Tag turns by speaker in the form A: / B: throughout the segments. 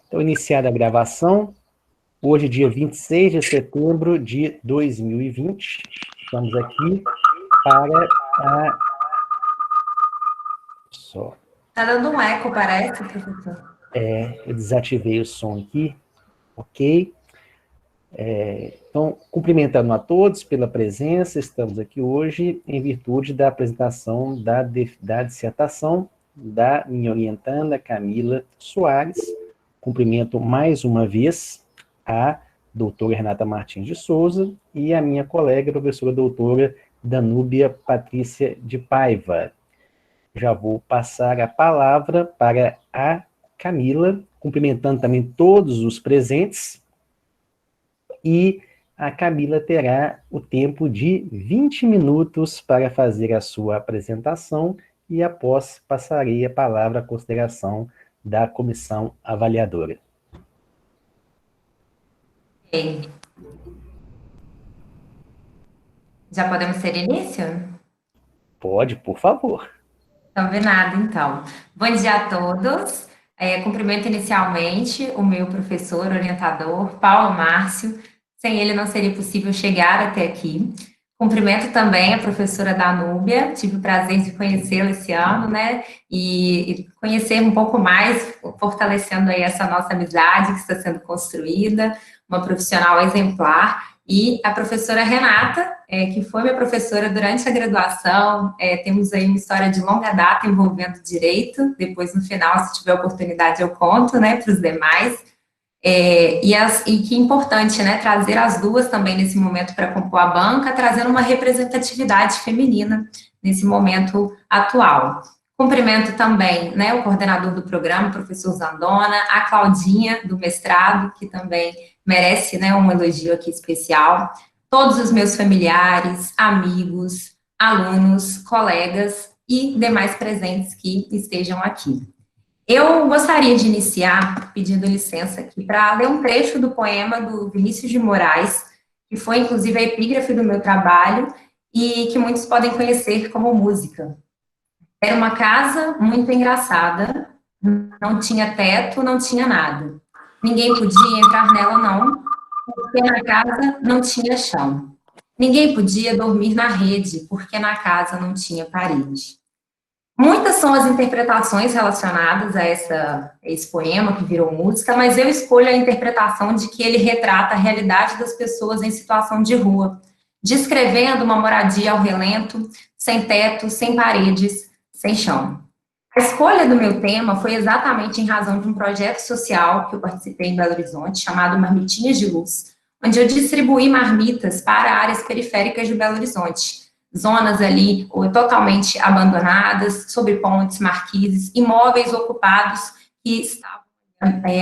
A: Então, iniciada a gravação, hoje, dia 26 de setembro de 2020, estamos aqui para a... Só.
B: Tá dando um eco, parece, professor.
A: Eu desativei o som aqui, ok? Então, cumprimentando a todos pela presença, estamos aqui hoje em virtude da apresentação da dissertação da minha orientanda, Camila Soares. Cumprimento mais uma vez a doutora Renata Martins de Souza e a minha colega, a professora doutora Danúbia Patrícia de Paiva. Já vou passar a palavra para a Camila, cumprimentando também todos os presentes, e a Camila terá o tempo de 20 minutos para fazer a sua apresentação e após passarei a palavra à consideração da comissão avaliadora.
B: Ok. Já podemos ter início?
A: Pode, por favor.
B: Combinado, então. Bom dia a todos. Cumprimento inicialmente o meu professor, orientador, Paulo Márcio. Sem ele não seria possível chegar até aqui. Cumprimento também a professora Danúbia, tive o prazer de conhecê-la esse ano, né? E conhecer um pouco mais, fortalecendo aí essa nossa amizade que está sendo construída, uma profissional exemplar. E a professora Renata, que foi minha professora durante a graduação, temos aí uma história de longa data envolvendo direito, depois no final, se tiver oportunidade, eu conto, né, para os demais. E que é importante, né, trazer as duas também nesse momento para compor a banca, trazendo uma representatividade feminina nesse momento atual. Cumprimento também, né, o coordenador do programa, o professor Zandona, a Claudinha, do mestrado, que também merece, né, um elogio aqui especial, todos os meus familiares, amigos, alunos, colegas e demais presentes que estejam aqui. Eu gostaria de iniciar pedindo licença aqui para ler um trecho do poema do Vinícius de Moraes, que foi inclusive a epígrafe do meu trabalho e que muitos podem conhecer como música. Era uma casa muito engraçada, não tinha teto, não tinha nada. Ninguém podia entrar nela, não, porque na casa não tinha chão. Ninguém podia dormir na rede, porque na casa não tinha parede. Muitas são as interpretações relacionadas a esse poema que virou música, mas eu escolho a interpretação de que ele retrata a realidade das pessoas em situação de rua, descrevendo uma moradia ao relento, sem teto, sem paredes, sem chão. A escolha do meu tema foi exatamente em razão de um projeto social que eu participei em Belo Horizonte, chamado Marmitinhas de Luz, onde eu distribuí marmitas para áreas periféricas de Belo Horizonte, zonas ali totalmente abandonadas, sob pontes, marquises, imóveis ocupados que estavam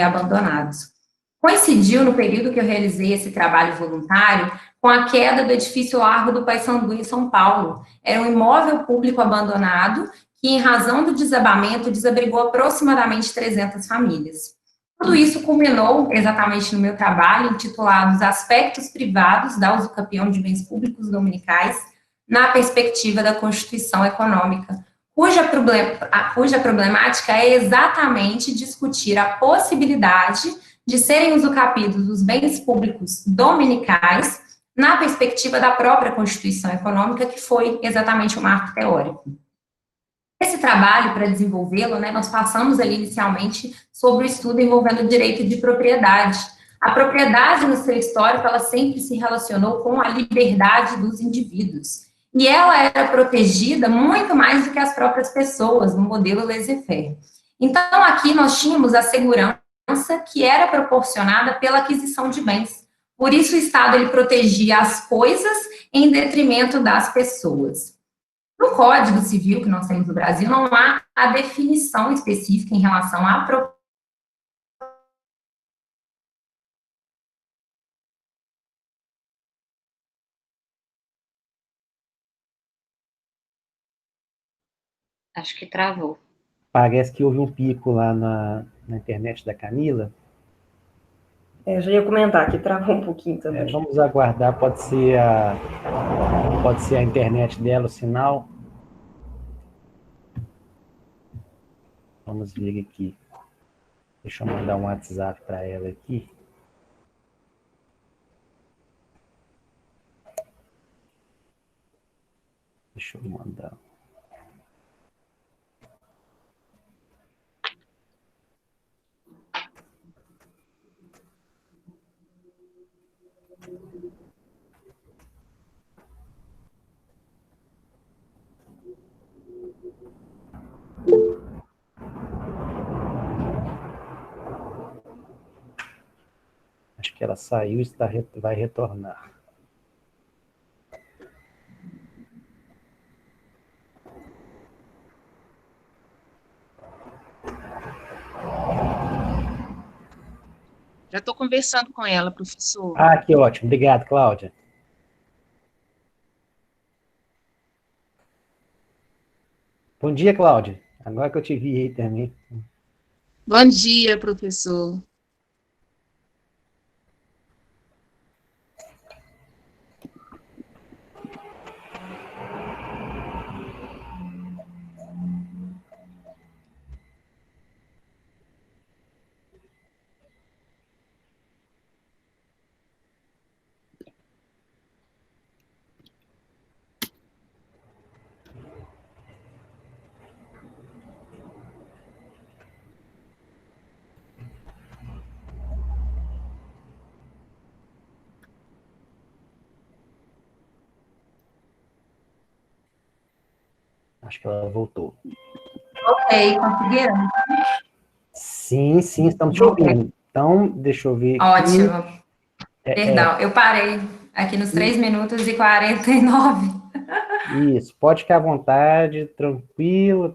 B: abandonados. Coincidiu no período que eu realizei esse trabalho voluntário com a queda do edifício Largo do Paissandu em São Paulo. Era um imóvel público abandonado que, em razão do desabamento, desabrigou aproximadamente 300 famílias. Tudo isso culminou exatamente no meu trabalho, intitulado Os Aspectos Privados da Usucapião de Bens Públicos Dominicais, na perspectiva da Constituição Econômica, cuja problemática é exatamente discutir a possibilidade de serem usucapidos os bens públicos dominicais na perspectiva da própria Constituição Econômica, que foi exatamente o marco teórico. Esse trabalho, para desenvolvê-lo, né, nós passamos ali inicialmente sobre o estudo envolvendo o direito de propriedade. A propriedade, no seu histórico, ela sempre se relacionou com a liberdade dos indivíduos. E ela era protegida muito mais do que as próprias pessoas, no modelo laissez-faire. Então, aqui nós tínhamos a segurança que era proporcionada pela aquisição de bens. Por isso, o Estado ele protegia as coisas em detrimento das pessoas. No Código Civil que nós temos no Brasil, não há a definição específica em relação à propriedade.
C: Acho que travou.
A: Parece que houve um pico lá na internet da Camila.
D: Eu já ia comentar que travou um pouquinho também.
A: Vamos aguardar, pode ser a internet dela, o sinal. Vamos ver aqui. Deixa eu mandar um WhatsApp para ela aqui. Deixa eu mandar. Acho que ela saiu e vai retornar.
E: Já estou conversando com ela, professor.
A: Ah, que ótimo. Obrigado, Cláudia. Bom dia, Cláudia. Agora que eu te vi aí também.
E: Bom dia, professor.
A: Acho que ela voltou.
B: Ok, conseguiram?
A: Sim, estamos te ouvindo. Então, deixa eu ver aqui.
B: Ótimo. Perdão, eu parei aqui nos 3 minutos e 49.
A: Isso, pode ficar à vontade, tranquila.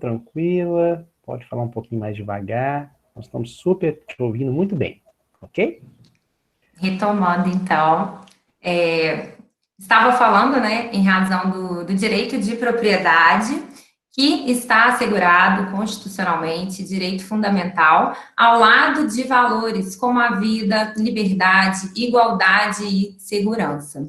A: Pode falar um pouquinho mais devagar. Nós estamos super te ouvindo muito bem, ok?
B: Retomando, então, estava falando, né, em razão do direito de propriedade, que está assegurado constitucionalmente, direito fundamental, ao lado de valores como a vida, liberdade, igualdade e segurança.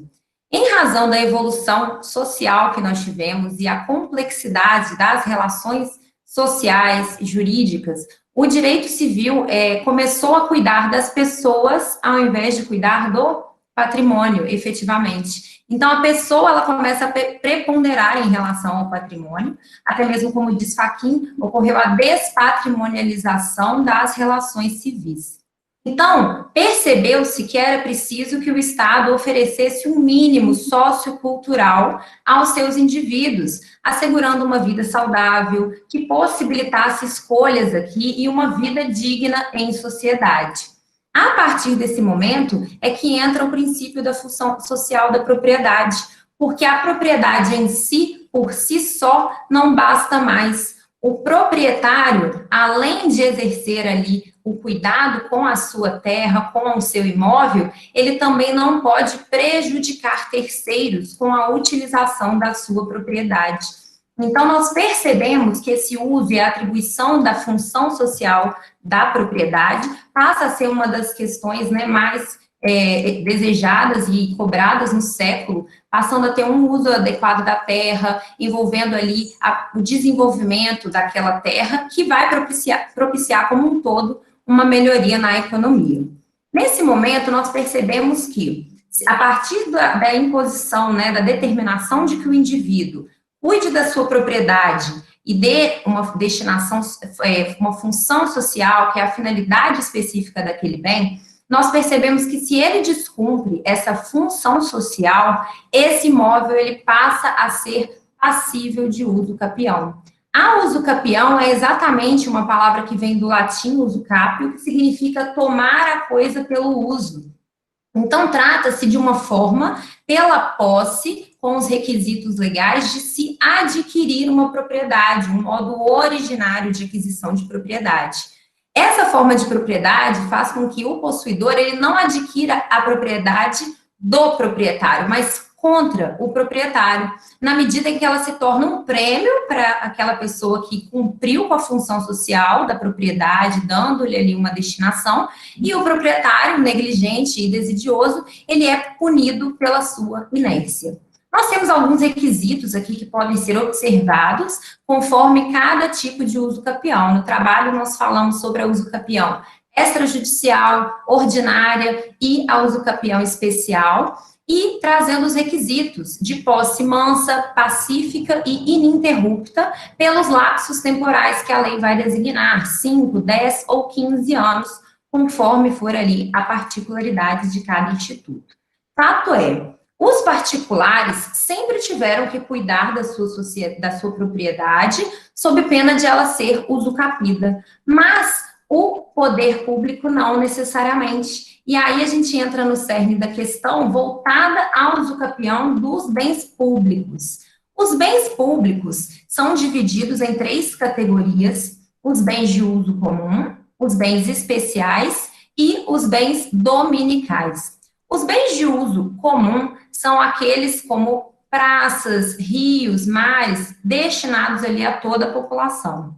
B: Em razão da evolução social que nós tivemos e a complexidade das relações sociais e jurídicas, o direito civil começou a cuidar das pessoas ao invés de cuidar do patrimônio, efetivamente. Então, a pessoa ela começa a preponderar em relação ao patrimônio, até mesmo como diz Fachin, ocorreu a despatrimonialização das relações civis. Então, percebeu-se que era preciso que o Estado oferecesse um mínimo sociocultural aos seus indivíduos, assegurando uma vida saudável, que possibilitasse escolhas aqui e uma vida digna em sociedade. A partir desse momento é que entra o princípio da função social da propriedade, porque a propriedade em si, por si só, não basta mais. O proprietário, além de exercer ali o cuidado com a sua terra, com o seu imóvel, ele também não pode prejudicar terceiros com a utilização da sua propriedade. Então, nós percebemos que esse uso e a atribuição da função social da propriedade passa a ser uma das questões, né, mais desejadas e cobradas no século, passando a ter um uso adequado da terra, envolvendo ali o desenvolvimento daquela terra, que vai propiciar como um todo uma melhoria na economia. Nesse momento, nós percebemos que, a partir da imposição, né, da determinação de que o indivíduo cuide da sua propriedade e dê uma destinação, uma função social, que é a finalidade específica daquele bem, nós percebemos que se ele descumpre essa função social, esse imóvel ele passa a ser passível de uso capião. A usucapião é exatamente uma palavra que vem do latim usucapio, que significa tomar a coisa pelo uso. Então, trata-se de uma forma, pela posse, com os requisitos legais, de se adquirir uma propriedade, um modo originário de aquisição de propriedade. Essa forma de propriedade faz com que o possuidor ele não adquira a propriedade do proprietário, mas contra o proprietário, na medida em que ela se torna um prêmio para aquela pessoa que cumpriu com a função social da propriedade, dando-lhe ali uma destinação, e o proprietário negligente e desidioso, ele é punido pela sua inércia. Nós temos alguns requisitos aqui que podem ser observados conforme cada tipo de uso capião. No trabalho, nós falamos sobre a uso capião extrajudicial, ordinária e a usucapião especial, e trazendo os requisitos de posse mansa, pacífica e ininterrupta pelos lapsos temporais que a lei vai designar, 5, 10 ou 15 anos, conforme for ali a particularidade de cada instituto. Fato é, os particulares sempre tiveram que cuidar da sua propriedade, sob pena de ela ser usucapida, mas o poder público não necessariamente. E aí a gente entra no cerne da questão voltada ao usucapião dos bens públicos. Os bens públicos são divididos em 3 categorias: os bens de uso comum, os bens especiais e os bens dominicais. Os bens de uso comum são aqueles como praças, rios, mares, destinados ali a toda a população.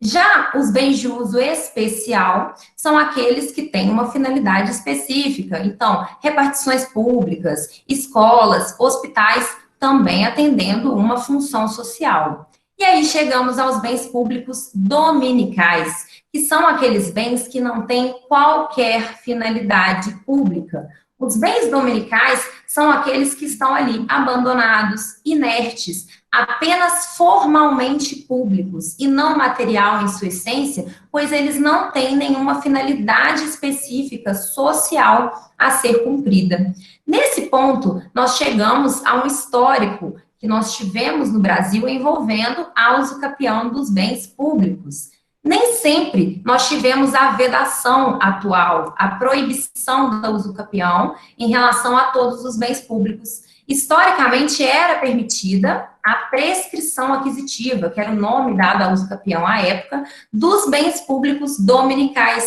B: Já os bens de uso especial são aqueles que têm uma finalidade específica. Então, repartições públicas, escolas, hospitais, também atendendo uma função social. E aí chegamos aos bens públicos dominicais, que são aqueles bens que não têm qualquer finalidade pública. Os bens dominicais são aqueles que estão ali abandonados, inertes, apenas formalmente públicos e não material em sua essência, pois eles não têm nenhuma finalidade específica social a ser cumprida. Nesse ponto, nós chegamos a um histórico que nós tivemos no Brasil envolvendo a usucapião dos bens públicos. Nem sempre nós tivemos a vedação atual, a proibição da usucapião em relação a todos os bens públicos. Historicamente, era permitida a prescrição aquisitiva, que era o nome dado à usucapião à época, dos bens públicos dominicais,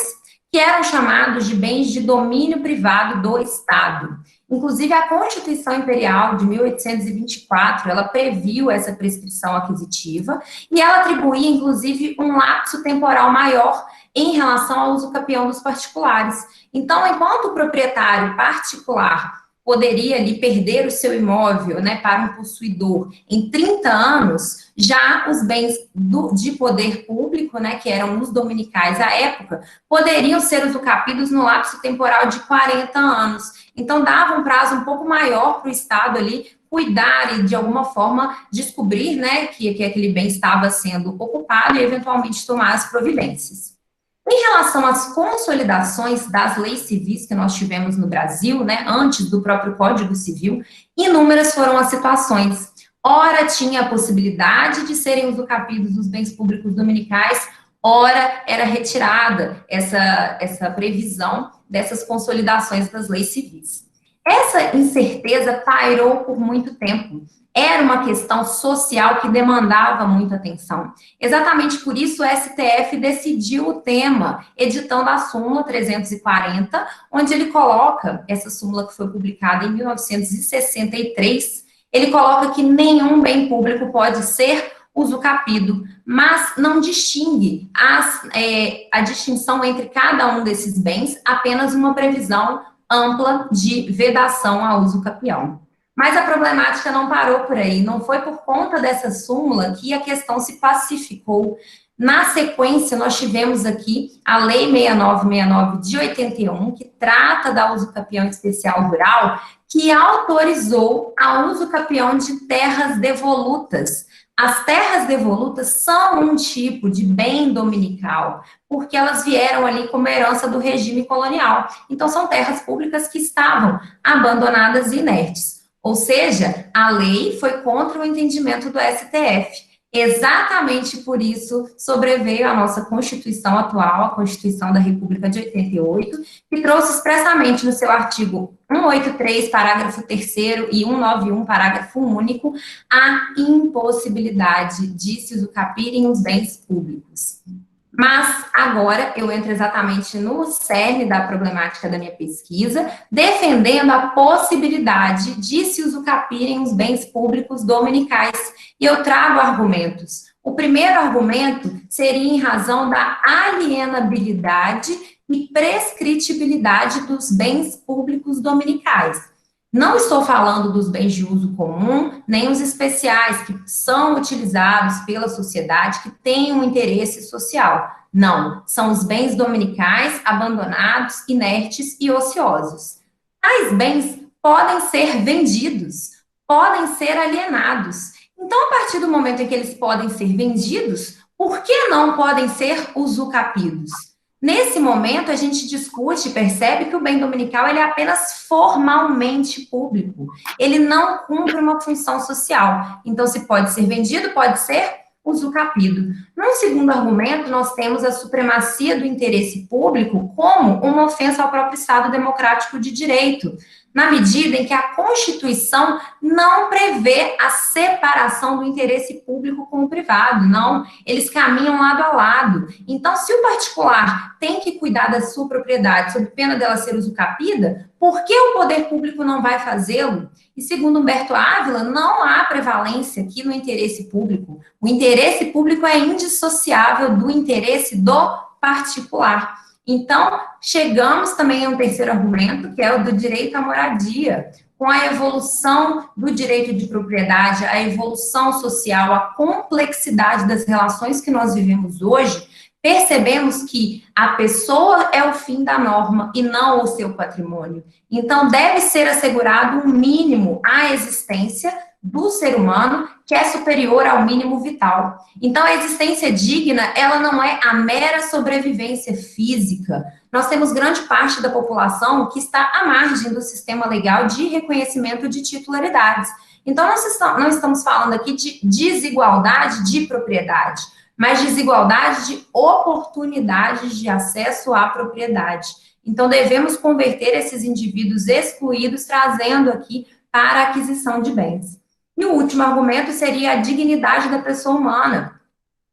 B: que eram chamados de bens de domínio privado do Estado. Inclusive, a Constituição Imperial de 1824, ela previu essa prescrição aquisitiva e ela atribuía, inclusive, um lapso temporal maior em relação ao usucapião dos particulares. Então, enquanto o proprietário particular poderia ali perder o seu imóvel, né, para um possuidor em 30 anos, já os bens de poder público, né, que eram os dominicais à época, poderiam ser usucapidos no lapso temporal de 40 anos. Então, dava um prazo um pouco maior para o Estado ali cuidar e, de alguma forma, descobrir, né, que aquele bem estava sendo ocupado e, eventualmente, tomar as providências. Em relação às consolidações das leis civis que nós tivemos no Brasil, né, antes do próprio Código Civil, inúmeras foram as situações. Ora, tinha a possibilidade de serem usucapidos os bens públicos dominicais, ora, era retirada essa previsão dessas consolidações das leis civis. Essa incerteza pairou por muito tempo. Era uma questão social que demandava muita atenção. Exatamente por isso o STF decidiu o tema, editando a súmula 340, onde ele coloca, essa súmula que foi publicada em 1963, ele coloca que nenhum bem público pode ser usucapido, mas não distingue a distinção entre cada um desses bens, apenas uma previsão ampla de vedação ao usucapião. Mas a problemática não parou por aí, não foi por conta dessa súmula que a questão se pacificou. Na sequência, nós tivemos aqui a Lei 6969 de 81, que trata da usucapião especial rural, que autorizou a usucapião de terras devolutas. As terras devolutas são um tipo de bem dominical, porque elas vieram ali como herança do regime colonial. Então, são terras públicas que estavam abandonadas e inertes. Ou seja, a lei foi contra o entendimento do STF. Exatamente por isso sobreveio a nossa Constituição atual, a Constituição da República de 88, que trouxe expressamente no seu artigo 183, parágrafo 3º e 191, parágrafo único, a impossibilidade de se usucapirem os bens públicos. Mas agora eu entro exatamente no cerne da problemática da minha pesquisa, defendendo a possibilidade de se usucapirem os bens públicos dominicais. E eu trago argumentos. O primeiro argumento seria em razão da alienabilidade e prescritibilidade dos bens públicos dominicais. Não estou falando dos bens de uso comum, nem os especiais, que são utilizados pela sociedade, que têm um interesse social. Não, são os bens dominicais, abandonados, inertes e ociosos. Tais bens podem ser vendidos, podem ser alienados. Então, a partir do momento em que eles podem ser vendidos, por que não podem ser usucapidos? Nesse momento, a gente discute e percebe que o bem dominical ele é apenas formalmente público. Ele não cumpre uma função social. Então, se pode ser vendido, pode ser usucapido. Num segundo argumento, nós temos a supremacia do interesse público como uma ofensa ao próprio Estado democrático de direito, na medida em que a Constituição não prevê a separação do interesse público com o privado, não, eles caminham lado a lado. Então, se o particular tem que cuidar da sua propriedade sob pena dela ser usucapida, por que o poder público não vai fazê-lo? E segundo Humberto Ávila, não há prevalência aqui no interesse público. O interesse público é indissociável do interesse do particular. Então, chegamos também a um terceiro argumento, que é o do direito à moradia. Com a evolução do direito de propriedade, a evolução social, a complexidade das relações que nós vivemos hoje, percebemos que a pessoa é o fim da norma e não o seu patrimônio. Então, deve ser assegurado um mínimo à existência do ser humano que é superior ao mínimo vital. Então, a existência digna, ela não é a mera sobrevivência física. Nós temos grande parte da população que está à margem do sistema legal de reconhecimento de titularidades. Então, nós não estamos falando aqui de desigualdade de propriedade, mas desigualdade de oportunidades de acesso à propriedade. Então, devemos converter esses indivíduos excluídos, trazendo aqui para a aquisição de bens. E o último argumento seria a dignidade da pessoa humana,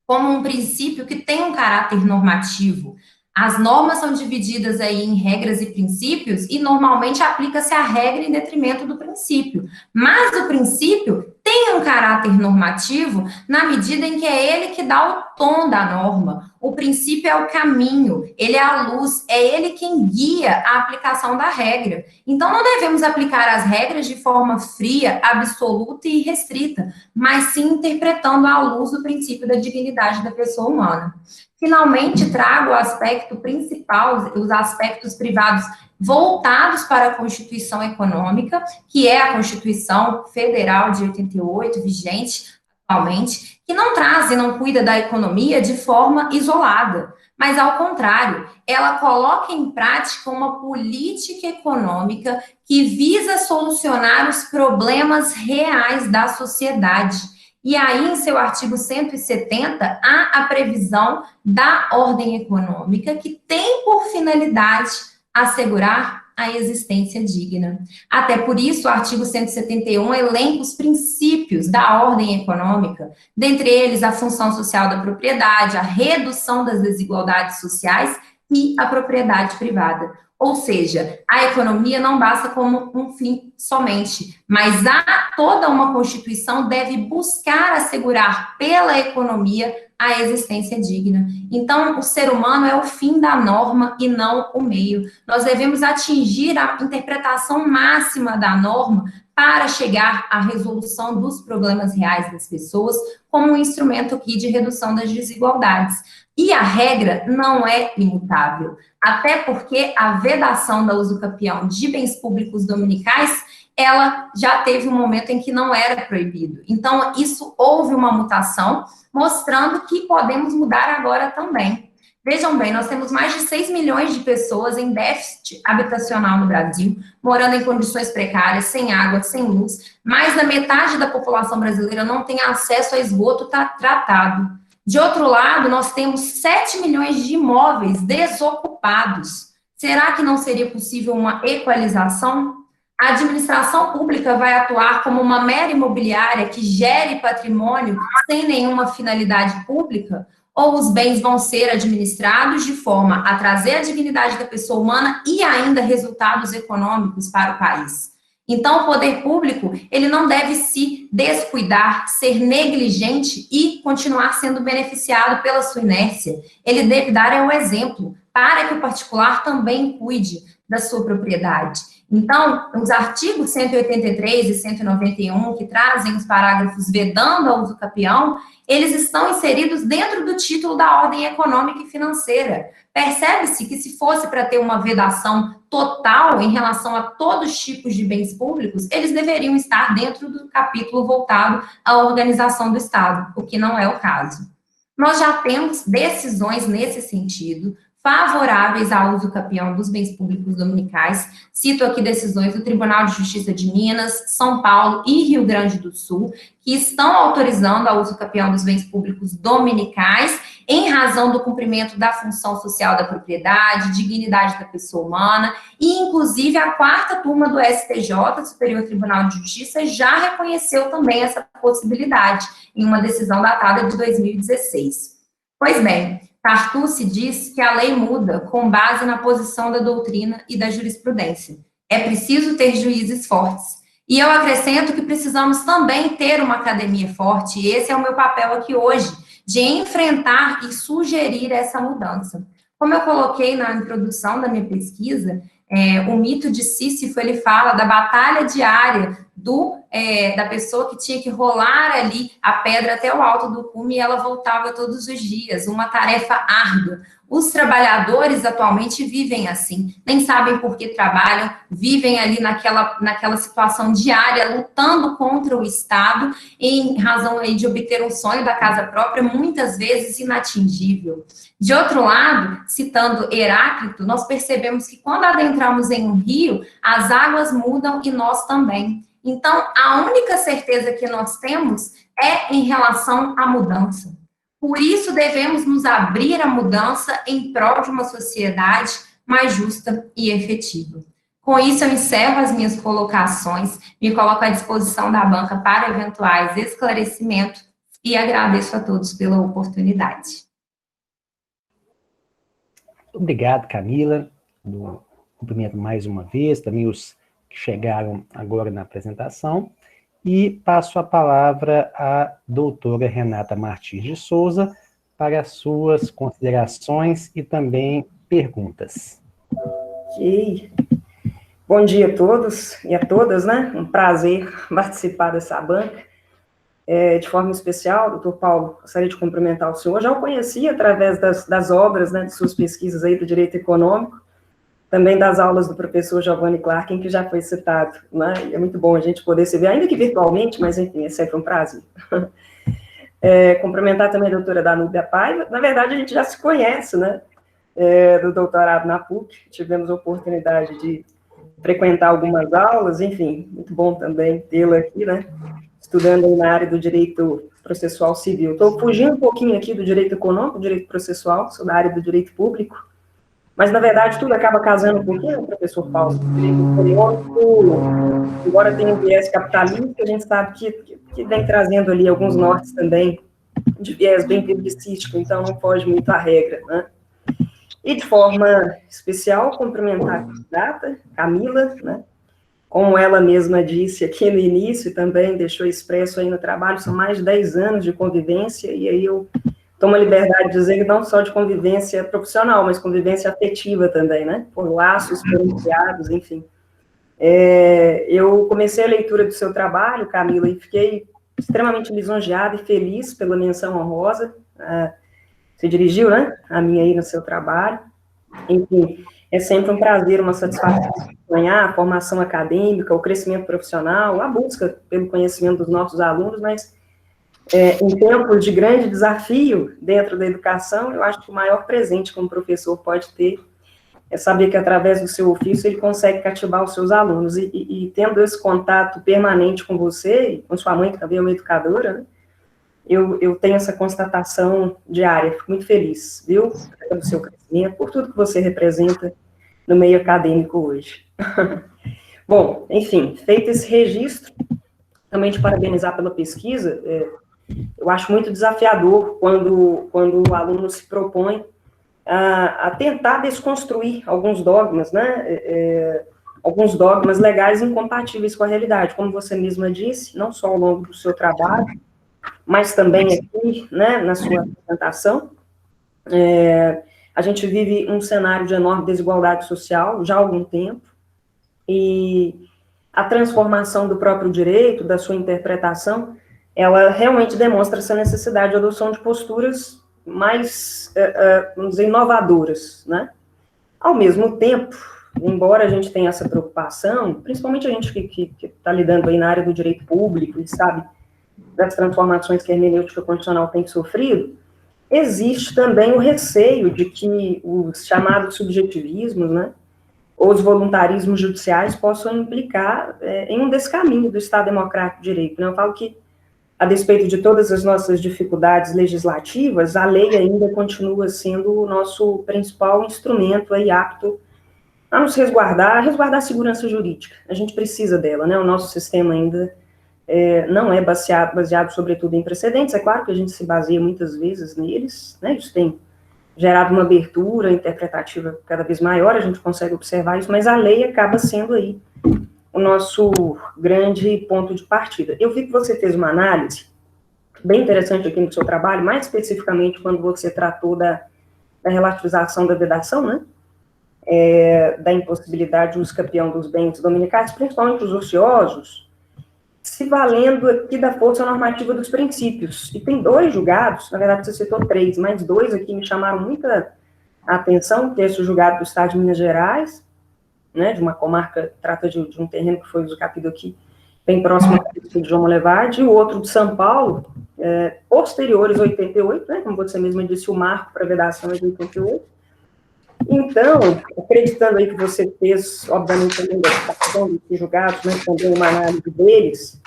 B: como um princípio que tem um caráter normativo. As normas são divididas aí em regras e princípios, e normalmente aplica-se a regra em detrimento do princípio. Mas o princípio tem um caráter normativo na medida em que é ele que dá o tom da norma. O princípio é o caminho, ele é a luz, é ele quem guia a aplicação da regra. Então, não devemos aplicar as regras de forma fria, absoluta e restrita, mas sim interpretando à luz do princípio da dignidade da pessoa humana. Finalmente, trago o aspecto principal, os aspectos privados voltados para a Constituição Econômica, que é a Constituição Federal de 88, vigente atualmente, que não traz e não cuida da economia de forma isolada, mas, ao contrário, ela coloca em prática uma política econômica que visa solucionar os problemas reais da sociedade. E aí, em seu artigo 170, há a previsão da ordem econômica, que tem por finalidade assegurar a existência digna. Até por isso, o artigo 171 elenca os princípios da ordem econômica, dentre eles a função social da propriedade, a redução das desigualdades sociais e a propriedade privada. Ou seja, a economia não basta como um fim somente, mas toda uma Constituição deve buscar assegurar pela economia a existência digna. Então, o ser humano é o fim da norma e não o meio. Nós devemos atingir a interpretação máxima da norma para chegar à resolução dos problemas reais das pessoas como um instrumento aqui de redução das desigualdades. E a regra não é imutável, até porque a vedação da usucapião de bens públicos dominicais, ela já teve um momento em que não era proibido. Então, isso houve uma mutação, mostrando que podemos mudar agora também. Vejam bem, nós temos mais de 6 milhões de pessoas em déficit habitacional no Brasil, morando em condições precárias, sem água, sem luz. Mais da metade da população brasileira não tem acesso a esgoto tratado. De outro lado, nós temos 7 milhões de imóveis desocupados. Será que não seria possível uma equalização? A administração pública vai atuar como uma mera imobiliária que gere patrimônio sem nenhuma finalidade pública? Ou os bens vão ser administrados de forma a trazer a dignidade da pessoa humana e ainda resultados econômicos para o país? Então, o poder público, ele não deve se descuidar, ser negligente e continuar sendo beneficiado pela sua inércia. Ele deve dar o exemplo para que o particular também cuide da sua propriedade. Então, os artigos 183 e 191, que trazem os parágrafos vedando a uso capião, eles estão inseridos dentro do título da ordem econômica e financeira. Percebe-se que se fosse para ter uma vedação total em relação a todos os tipos de bens públicos, eles deveriam estar dentro do capítulo voltado à organização do Estado, o que não é o caso. Nós já temos decisões nesse sentido, favoráveis ao uso capião dos bens públicos dominicais. Cito aqui decisões do Tribunal de Justiça de Minas, São Paulo e Rio Grande do Sul, que estão autorizando o uso capião dos bens públicos dominicais em razão do cumprimento da função social da propriedade, dignidade da pessoa humana, e inclusive a quarta turma do STJ, Superior Tribunal de Justiça, já reconheceu também essa possibilidade em uma decisão datada de 2016. Pois bem, Tartucci diz que a lei muda com base na posição da doutrina e da jurisprudência. É preciso ter juízes fortes. E eu acrescento que precisamos também ter uma academia forte, e esse é o meu papel aqui hoje, de enfrentar e sugerir essa mudança. Como eu coloquei na introdução da minha pesquisa, o mito de Sísifo, ele fala da batalha diária da pessoa que tinha que rolar ali a pedra até o alto do cume e ela voltava todos os dias, uma tarefa árdua. Os trabalhadores atualmente vivem assim, nem sabem por que trabalham, vivem ali naquela situação diária, lutando contra o Estado, em razão aí de obter um sonho da casa própria, muitas vezes inatingível. De outro lado, citando Heráclito, nós percebemos que quando adentramos em um rio, as águas mudam e nós também. Então, a única certeza que nós temos é em relação à mudança. Por isso, devemos nos abrir à mudança em prol de uma sociedade mais justa e efetiva. Com isso, eu encerro as minhas colocações, me coloco à disposição da banca para eventuais esclarecimentos e agradeço a todos pela oportunidade.
A: Obrigado, Camila. Cumprimento mais uma vez, também os que chegaram agora na apresentação, e passo a palavra à doutora Renata Martins de Souza para as suas considerações e também perguntas.
D: Ok. Bom dia a todos e a todas, né? Um prazer participar dessa banca. De forma especial, doutor Paulo, gostaria de cumprimentar o senhor. Já o conheci através das obras, né, de suas pesquisas aí do direito econômico, também das aulas do professor Giovanni Clark, que já foi citado, né? É muito bom a gente poder se ver, ainda que virtualmente, mas enfim, é sempre um prazer. Cumprimentar também a doutora Danúbia Paiva. Na verdade, a gente já se conhece, né? Do doutorado na PUC, tivemos a oportunidade de frequentar algumas aulas, enfim, muito bom também tê-la aqui, né? Estudando aí na área do direito processual civil. Estou fugindo um pouquinho aqui do direito econômico, do direito processual, sou da área do direito público, mas, na verdade, tudo acaba casando um pouquinho, professor Paulo. O direito econômico, embora tenha um viés capitalista, a gente sabe que vem trazendo ali alguns nortes também de viés bem publicístico, então não foge muito à regra, né? E, de forma especial, cumprimentar a candidata, Camila, né? Como ela mesma disse aqui no início, e também deixou expresso aí no trabalho, são mais de 10 anos de convivência, e aí eu tomo a liberdade de dizer que não só de convivência profissional, mas convivência afetiva também, né? Por laços pronunciados, enfim. Eu comecei a leitura do seu trabalho, Camila, e fiquei extremamente lisonjeada e feliz pela menção honrosa. Você dirigiu, né? A minha aí no seu trabalho. Enfim, é sempre um prazer, uma satisfação acompanhar a formação acadêmica, o crescimento profissional, a busca pelo conhecimento dos nossos alunos, mas em tempos de grande desafio dentro da educação, eu acho que o maior presente que um professor pode ter é saber que, através do seu ofício, ele consegue cativar os seus alunos. E tendo esse contato permanente com você, e com sua mãe, que também é uma educadora, né, eu tenho essa constatação diária, fico muito feliz, viu, pelo seu crescimento, por tudo que você representa no meio acadêmico hoje. Bom, enfim, feito esse registro, também te parabenizar pela pesquisa. Eu acho muito desafiador quando o aluno se propõe a tentar desconstruir alguns dogmas, né, alguns dogmas legais incompatíveis com a realidade, como você mesma disse, não só ao longo do seu trabalho, mas também aqui, né, na sua apresentação. A gente vive um cenário de enorme desigualdade social já há algum tempo, e a transformação do próprio direito, da sua interpretação, ela realmente demonstra essa necessidade de adoção de posturas mais, vamos dizer, inovadoras, né? Ao mesmo tempo, embora a gente tenha essa preocupação, principalmente a gente que está lidando aí na área do direito público e sabe das transformações que a hermenêutica constitucional tem sofrido, existe também o receio de que os chamados subjetivismos, né, ou os voluntarismos judiciais possam implicar em um descaminho do Estado Democrático de Direito. Né? Eu falo que, a despeito de todas as nossas dificuldades legislativas, a lei ainda continua sendo o nosso principal instrumento aí apto a nos resguardar a segurança jurídica. A gente precisa dela, né? O nosso sistema ainda não é baseado sobretudo em precedentes. É claro que a gente se baseia muitas vezes neles, né? Isso tem gerado uma abertura interpretativa cada vez maior, a gente consegue observar isso, mas a lei acaba sendo aí o nosso grande ponto de partida. Eu vi que você fez uma análise bem interessante aqui no seu trabalho, mais especificamente quando você tratou da relativização da vedação, né? Da impossibilidade de uso campeão dos bens dominicais, principalmente os ociosos, se valendo aqui da força normativa dos princípios. E tem 2 julgados, na verdade você citou 3, mas 2 aqui me chamaram muita atenção. O texto julgado do Estado de Minas Gerais, né, de uma comarca, trata de um terreno que foi usucapido aqui, bem próximo de João Molevade, e o outro de São Paulo, posteriores a 88, né, como você mesma disse, o marco para vedação é de 88. Então, acreditando aí que você fez, obviamente, a investigação desses julgados, né, também uma análise deles,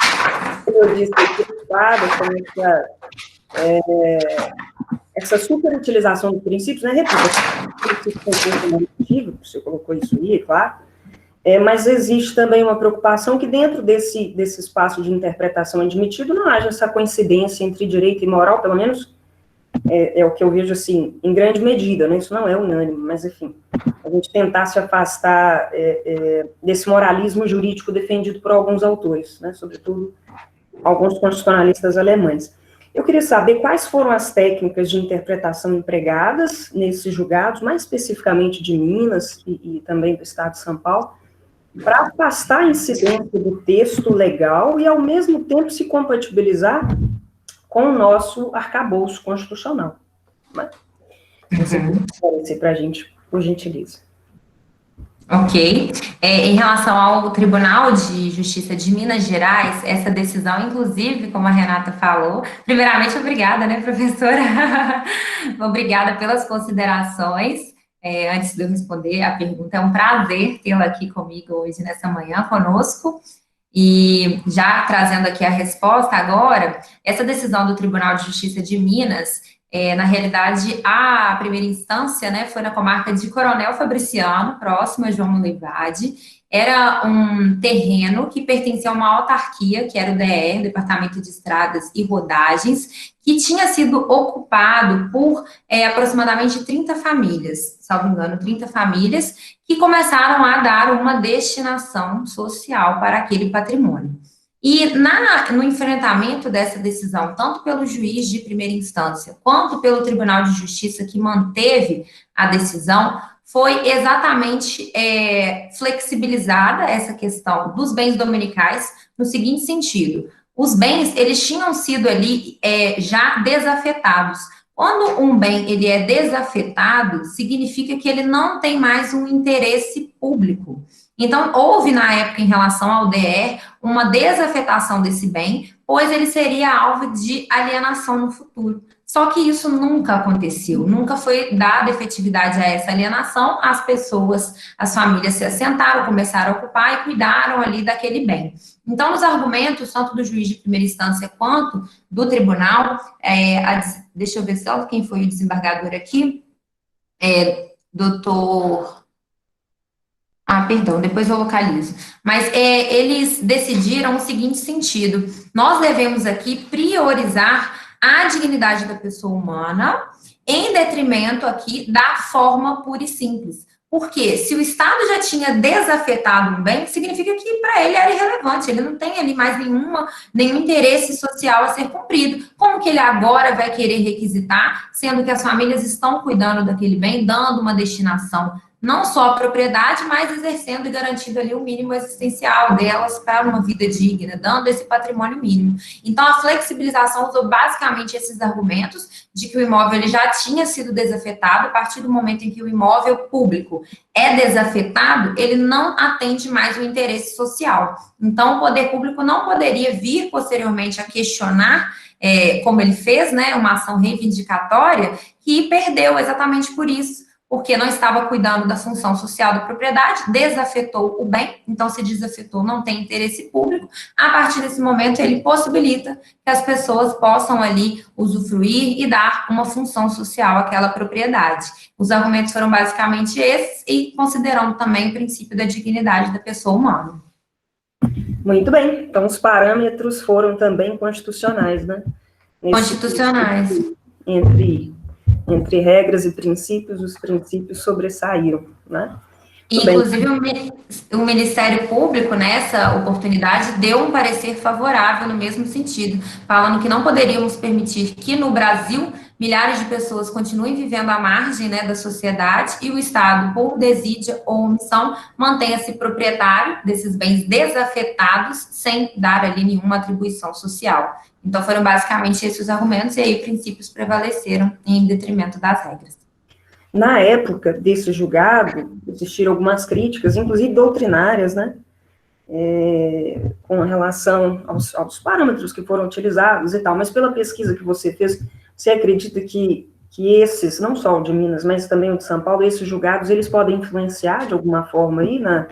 D: como eu disse, preocupada com essa superutilização dos princípios, né, repito, você colocou isso aí, é claro, mas existe também uma preocupação que dentro desse espaço de interpretação admitido não haja essa coincidência entre direito e moral, pelo menos é o que eu vejo, assim, em grande medida, né? Isso não é unânime, mas, enfim, a gente tentar se afastar desse moralismo jurídico defendido por alguns autores, né? Sobretudo alguns constitucionalistas alemães. Eu queria saber quais foram as técnicas de interpretação empregadas nesses julgados, mais especificamente de Minas e também do Estado de São Paulo, para afastar a incidência do texto legal e, ao mesmo tempo, se compatibilizar com o nosso arcabouço constitucional. Você pode esclarecer para a gente, por gentileza.
B: Ok. Em relação ao Tribunal de Justiça de Minas Gerais, essa decisão, inclusive, como a Renata falou, primeiramente, obrigada, né, professora? Obrigada pelas considerações. Antes de eu responder a pergunta, é um prazer tê-la aqui comigo hoje, nessa manhã, conosco. E já trazendo aqui a resposta agora, essa decisão do Tribunal de Justiça de Minas, na realidade, a primeira instância, né, foi na comarca de Coronel Fabriciano, próximo a João Molevade. Era um terreno que pertencia a uma autarquia, que era o DR, Departamento de Estradas e Rodagens, que tinha sido ocupado por aproximadamente 30 famílias, salvo engano, 30 famílias, que começaram a dar uma destinação social para aquele patrimônio. E no enfrentamento dessa decisão, tanto pelo juiz de primeira instância, quanto pelo Tribunal de Justiça que manteve a decisão, foi exatamente flexibilizada essa questão dos bens dominicais no seguinte sentido: os bens, eles tinham sido ali já desafetados. Quando um bem ele é desafetado, significa que ele não tem mais um interesse público. Então, houve na época, em relação ao DR, uma desafetação desse bem, pois ele seria alvo de alienação no futuro. Só que isso nunca aconteceu, nunca foi dada efetividade a essa alienação, as pessoas, as famílias se assentaram, começaram a ocupar e cuidaram ali daquele bem. Então, nos argumentos, tanto do juiz de primeira instância quanto do tribunal, deixa eu ver só quem foi o desembargador aqui, doutor... perdão, depois eu localizo. Mas eles decidiram o seguinte sentido: nós devemos aqui priorizar a dignidade da pessoa humana em detrimento aqui da forma pura e simples. Porque se o Estado já tinha desafetado um bem, significa que para ele era irrelevante, ele não tem ali mais nenhum interesse social a ser cumprido. Como que ele agora vai querer requisitar, sendo que as famílias estão cuidando daquele bem, dando uma destinação não só à propriedade, mas exercendo e garantindo ali o mínimo existencial delas para uma vida digna, dando esse patrimônio mínimo. Então, a flexibilização usou basicamente esses argumentos de que o imóvel ele já tinha sido desafetado. A partir do momento em que o imóvel público é desafetado, ele não atende mais o interesse social. Então, o poder público não poderia vir posteriormente a questionar, como ele fez, né, uma ação reivindicatória, que perdeu exatamente por isso, porque não estava cuidando da função social da propriedade, desafetou o bem, então se desafetou, não tem interesse público, a partir desse momento ele possibilita que as pessoas possam ali usufruir e dar uma função social àquela propriedade. Os argumentos foram basicamente esses e considerando também o princípio da dignidade da pessoa humana.
D: Muito bem, então os parâmetros foram também constitucionais, né?
B: Constitucionais.
D: Entre regras e princípios, os princípios sobressaíram, né?
B: Inclusive, o Ministério Público, nessa oportunidade, deu um parecer favorável no mesmo sentido, falando que não poderíamos permitir que no Brasil milhares de pessoas continuem vivendo à margem, né, da sociedade e o Estado, por desídia ou omissão, mantenha-se proprietário desses bens desafetados sem dar ali nenhuma atribuição social. Então, foram basicamente esses os argumentos, e aí princípios prevaleceram em detrimento das regras.
D: Na época desse julgado, existiram algumas críticas, inclusive doutrinárias, né, com relação aos parâmetros que foram utilizados e tal, mas pela pesquisa que você fez, você acredita que esses, não só o de Minas, mas também o de São Paulo, esses julgados, eles podem influenciar de alguma forma aí na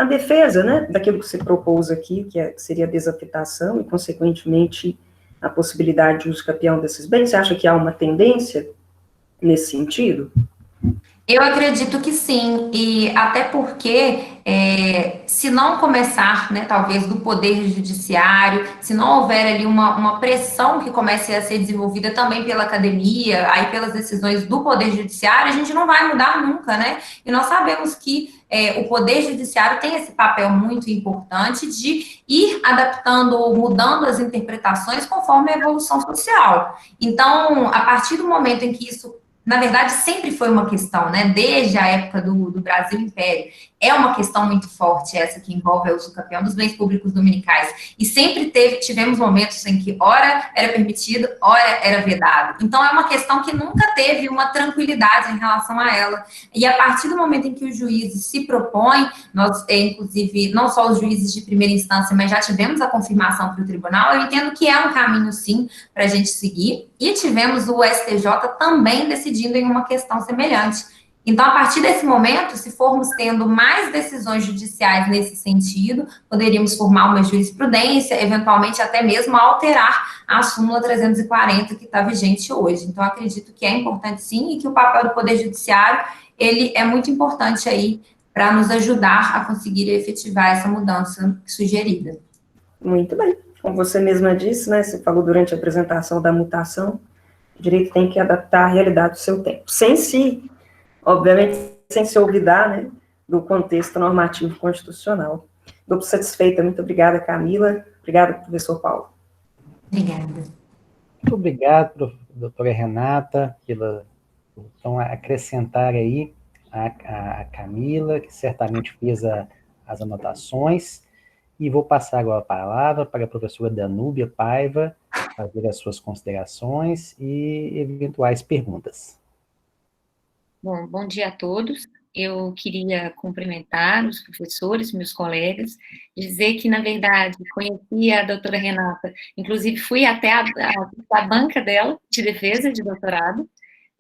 D: defesa, né, daquilo que você propôs aqui, que seria a desafetação e, consequentemente, a possibilidade de uso capião desses bens? Você acha que há uma tendência nesse sentido?
B: Eu acredito que sim, e até porque, se não começar, né, talvez do Poder Judiciário, se não houver ali uma pressão que comece a ser desenvolvida também pela academia, aí pelas decisões do Poder Judiciário, a gente não vai mudar nunca, né? E nós sabemos que o Poder Judiciário tem esse papel muito importante de ir adaptando ou mudando as interpretações conforme a evolução social. Então, a partir do momento em que isso, na verdade, sempre foi uma questão, né? Desde a época do Brasil Império. É uma questão muito forte essa que envolve o uso capião dos bens públicos dominicais. E sempre tivemos momentos em que ora era permitido, ora era vedado. Então, é uma questão que nunca teve uma tranquilidade em relação a ela. E a partir do momento em que os juízes se propõem, nós, inclusive, não só os juízes de primeira instância, mas já tivemos a confirmação para o tribunal, eu entendo que é um caminho, sim, para a gente seguir. E tivemos o STJ também decidindo em uma questão semelhante. Então, a partir desse momento, se formos tendo mais decisões judiciais nesse sentido, poderíamos formar uma jurisprudência, eventualmente até mesmo alterar a súmula 340 que está vigente hoje. Então, acredito que é importante sim, e que o papel do Poder Judiciário, ele é muito importante aí para nos ajudar a conseguir efetivar essa mudança sugerida.
D: Muito bem. Como você mesma disse, né, você falou durante a apresentação da mutação, o direito tem que adaptar à realidade do seu tempo, obviamente, sem se olvidar, né, do contexto normativo constitucional. Estou satisfeita. Muito obrigada, Camila. Obrigada, professor Paulo.
B: Obrigada.
A: Muito obrigado, doutora Renata, então, acrescentar aí a Camila, que certamente fez as anotações, e vou passar agora a palavra para a professora Danúbia Paiva, fazer as suas considerações e eventuais perguntas.
C: Bom dia a todos. Eu queria cumprimentar os professores, meus colegas, dizer que, na verdade, conheci a doutora Renata, inclusive fui até a banca dela de defesa de doutorado,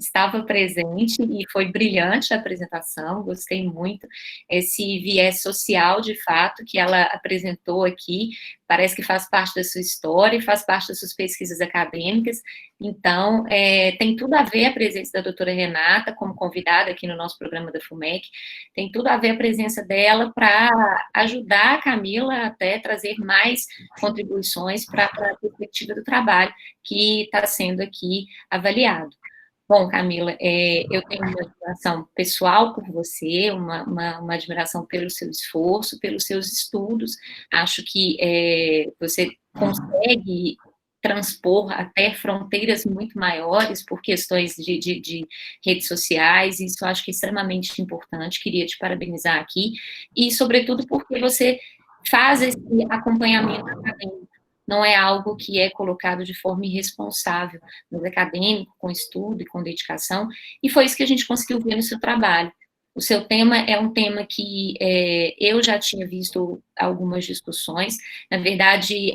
C: estava presente e foi brilhante a apresentação, gostei muito, esse viés social, de fato, que ela apresentou aqui, parece que faz parte da sua história, faz parte das suas pesquisas acadêmicas, então, tem tudo a ver a presença da doutora Renata, como convidada aqui no nosso programa da FUMEC, tem tudo a ver a presença dela para ajudar a Camila até trazer mais contribuições para a perspectiva do trabalho que está sendo aqui avaliado. Bom, Camila, eu tenho uma admiração pessoal por você, uma admiração pelo seu esforço, pelos seus estudos. Acho que você consegue transpor até fronteiras muito maiores por questões de redes sociais, isso eu acho que é extremamente importante, queria te parabenizar aqui, e sobretudo porque você faz esse acompanhamento acadêmico, não é algo que é colocado de forma irresponsável, mas acadêmico, com estudo e com dedicação, e foi isso que a gente conseguiu ver no seu trabalho. O seu tema é um tema que eu já tinha visto algumas discussões. Na verdade,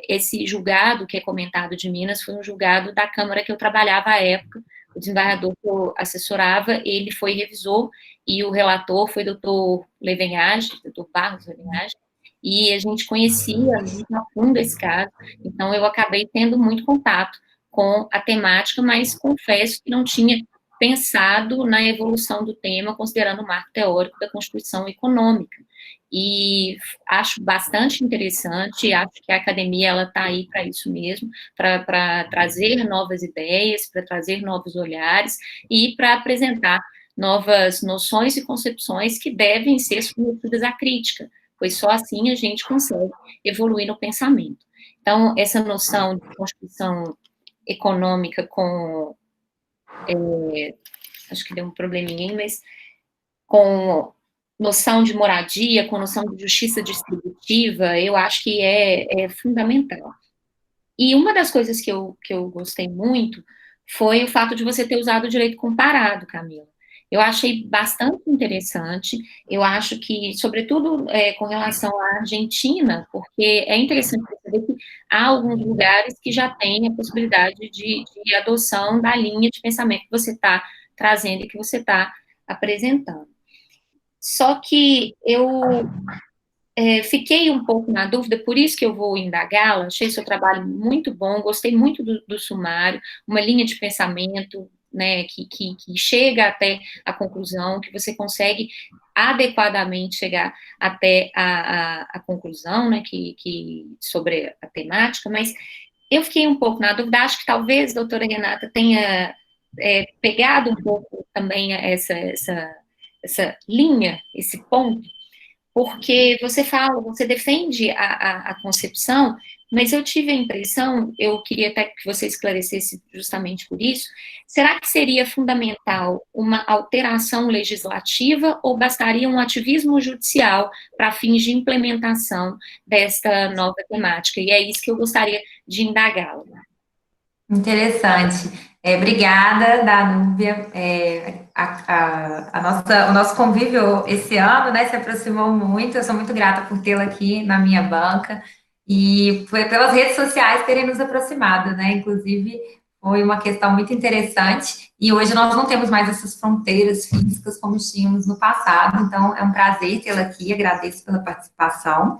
C: esse julgado que é comentado de Minas foi um julgado da Câmara que eu trabalhava à época. O desembargador que eu assessorava, ele foi revisor, e o relator foi doutor Levenhage, doutor Barros Levenhage, e a gente conhecia muito a fundo esse caso, então eu acabei tendo muito contato com a temática, mas confesso que não tinha pensado na evolução do tema, considerando o marco teórico da Constituição Econômica. E acho bastante interessante, acho que a academia ela está aí para isso mesmo, para trazer novas ideias, para trazer novos olhares e para apresentar novas noções e concepções que devem ser submetidas à crítica, pois só assim a gente consegue evoluir no pensamento. Então, essa noção de Constituição econômica com acho que deu um probleminha, mas com noção de moradia, com noção de justiça distributiva, eu acho que é fundamental. E uma das coisas que eu gostei muito foi o fato de você ter usado o direito comparado, Camila. Eu achei bastante interessante, eu acho que, sobretudo com relação à Argentina, porque é interessante perceber que há alguns lugares que já têm a possibilidade de adoção da linha de pensamento que você está trazendo e que você está apresentando. Só que eu fiquei um pouco na dúvida, por isso que eu vou indagá-la, achei seu trabalho muito bom, gostei muito do sumário, uma linha de pensamento, né, que chega até a conclusão, que você consegue adequadamente chegar até a conclusão, né, sobre a temática, mas eu fiquei um pouco na dúvida, acho que talvez a doutora Renata tenha pegado um pouco também essa linha, esse ponto, porque você defende a concepção, mas eu tive a impressão, eu queria até que você esclarecesse justamente por isso, será que seria fundamental uma alteração legislativa ou bastaria um ativismo judicial para fins de implementação desta nova temática? E é isso que eu gostaria de indagá-la.
B: Interessante. Obrigada, Danúbia. O nosso convívio esse ano, né, se aproximou muito. Eu sou muito grata por tê-la aqui na minha banca e foi pelas redes sociais terem nos aproximado, né? Inclusive, foi uma questão muito interessante e hoje nós não temos mais essas fronteiras físicas como tínhamos no passado, então é um prazer tê-la aqui, agradeço pela participação.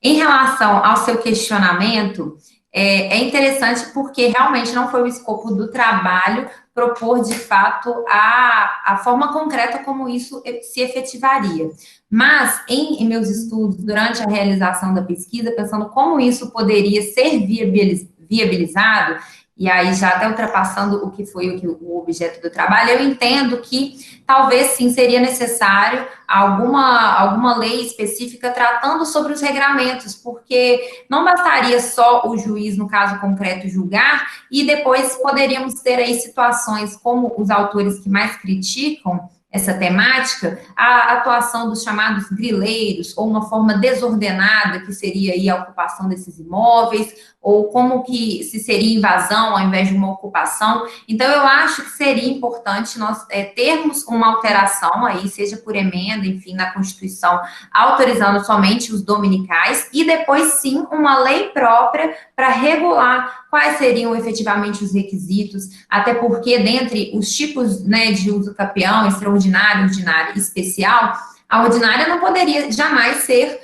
B: Em relação ao seu questionamento, é interessante porque realmente não foi o escopo do trabalho propor, de fato, a forma concreta como isso se efetivaria. Mas, em meus estudos, durante a realização da pesquisa, pensando como isso poderia ser viabilizado, e aí já até ultrapassando o que foi o objeto do trabalho, eu entendo que talvez sim seria necessário alguma lei específica tratando sobre os regramentos, porque não bastaria só o juiz, no caso concreto, julgar, e depois poderíamos ter aí situações como os autores que mais criticam essa temática, a atuação dos chamados grileiros, ou uma forma desordenada, que seria aí a ocupação desses imóveis, ou como que se seria invasão ao invés de uma ocupação. Então, eu acho que seria importante nós termos uma alteração aí, seja por emenda, enfim, na Constituição, autorizando somente os dominicais, e depois, sim, uma lei própria para regular quais seriam efetivamente os requisitos, até porque, dentre os tipos, né, de uso capião, extraordinário, ordinário e especial, a ordinária não poderia jamais ser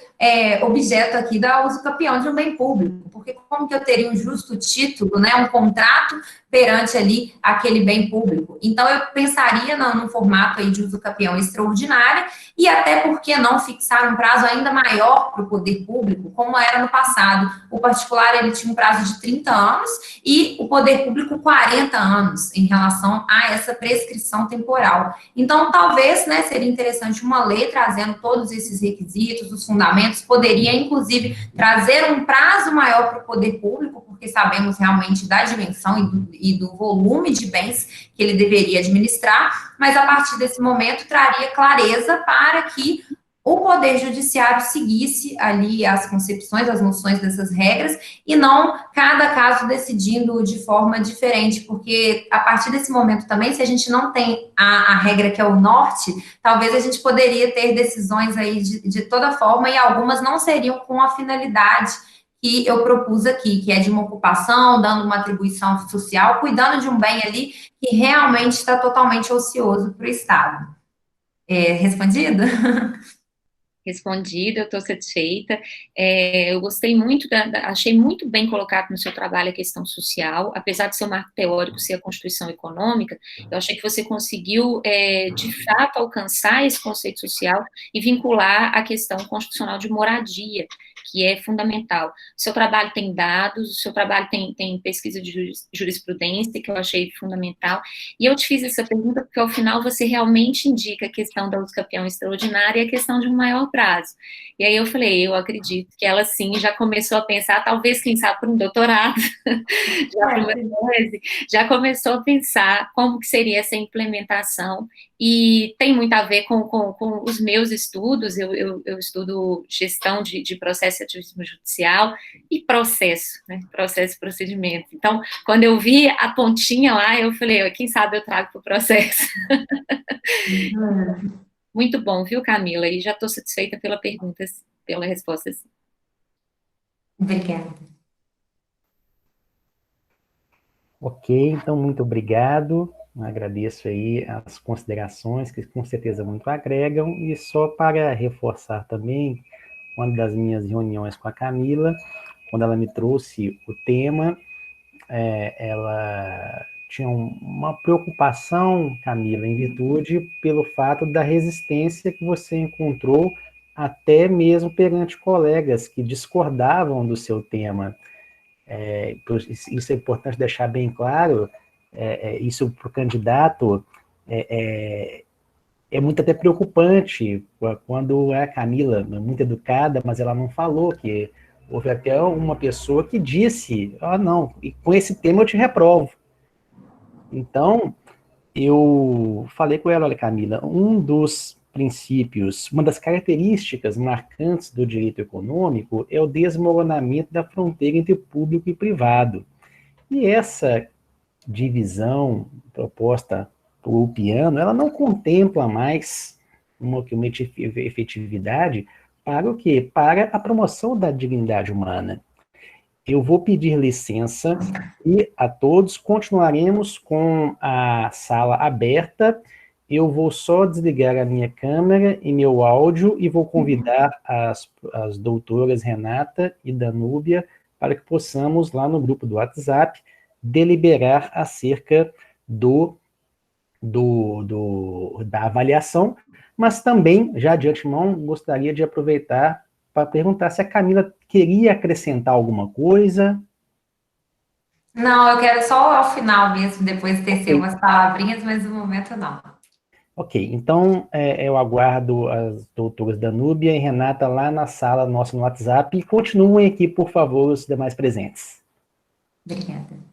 B: objeto aqui da uso campeão de um bem público, porque como que eu teria um justo título, né, um contrato perante ali aquele bem público? Então, eu pensaria num formato aí de uso campeão extraordinário, e até por que não fixar um prazo ainda maior para o poder público, como era no passado. O particular, ele tinha um prazo de 30 anos e o poder público 40 anos em relação a essa prescrição temporal. Então, talvez, né, seria interessante uma lei trazendo todos esses requisitos, os fundamentos, poderia, inclusive, trazer um prazo maior para o poder público, porque sabemos realmente da dimensão e do volume de bens que ele deveria administrar, mas a partir desse momento traria clareza para que o Poder Judiciário seguisse ali as concepções, as noções dessas regras, e não cada caso decidindo de forma diferente, porque a partir desse momento também, se a gente não tem a regra que é o norte, talvez a gente poderia ter decisões aí de toda forma, e algumas não seriam com a finalidade que eu propus aqui, que é de uma ocupação, dando uma atribuição social, cuidando de um bem ali que realmente está totalmente ocioso para o Estado. Respondido?
C: Respondida, eu estou satisfeita. Eu gostei muito, achei muito bem colocado no seu trabalho a questão social, apesar de seu marco teórico ser a Constituição Econômica, eu achei que você conseguiu, de fato, alcançar esse conceito social e vincular a questão constitucional de moradia, que é fundamental. O seu trabalho tem dados, o seu trabalho tem pesquisa de jurisprudência, que eu achei fundamental, e eu te fiz essa pergunta porque, ao final, você realmente indica a questão da uso campeão extraordinária e a questão de um maior prazo. E aí eu falei, eu acredito que ela, sim, já começou a pensar, talvez, quem sabe, por um doutorado, já começou a pensar como que seria essa implementação, e tem muito a ver com os meus estudos. Eu estudo gestão de processo e ativismo judicial e processo, né, processo e procedimento. Então, quando eu vi a pontinha lá, eu falei, quem sabe eu trago para o processo. Muito bom, viu, Camila? E já estou satisfeita pela resposta.
B: Obrigada.
A: Ok, então, muito obrigado. Agradeço aí as considerações, que com certeza muito agregam, e só para reforçar também, uma das minhas reuniões com a Camila, quando ela me trouxe o tema, ela tinha uma preocupação, Camila, em virtude pelo fato da resistência que você encontrou até mesmo perante colegas que discordavam do seu tema. Isso é importante deixar bem claro, isso para o candidato é muito até preocupante, quando a Camila é muito educada, mas ela não falou que houve até uma pessoa que disse, não, e com esse tema eu te reprovo. Então, eu falei com ela, olha, Camila, um dos princípios, uma das características marcantes do direito econômico é o desmoronamento da fronteira entre público e privado. E essa divisão proposta por Piano, ela não contempla mais uma efetividade para o quê? Para a promoção da dignidade humana. Eu vou pedir licença e a todos continuaremos com a sala aberta. Eu vou só desligar a minha câmera e meu áudio e vou convidar as doutoras Renata e Danúbia para que possamos, lá no grupo do WhatsApp, deliberar acerca da avaliação, mas também, já de antemão, gostaria de aproveitar para perguntar se a Camila queria acrescentar alguma coisa.
B: Não, eu quero só ao final mesmo, depois tecer umas palavrinhas, mas no momento não.
A: Ok, então eu aguardo as doutoras Danúbia e Renata lá na sala nossa no WhatsApp, e continuem aqui, por favor, os demais presentes.
B: Obrigada.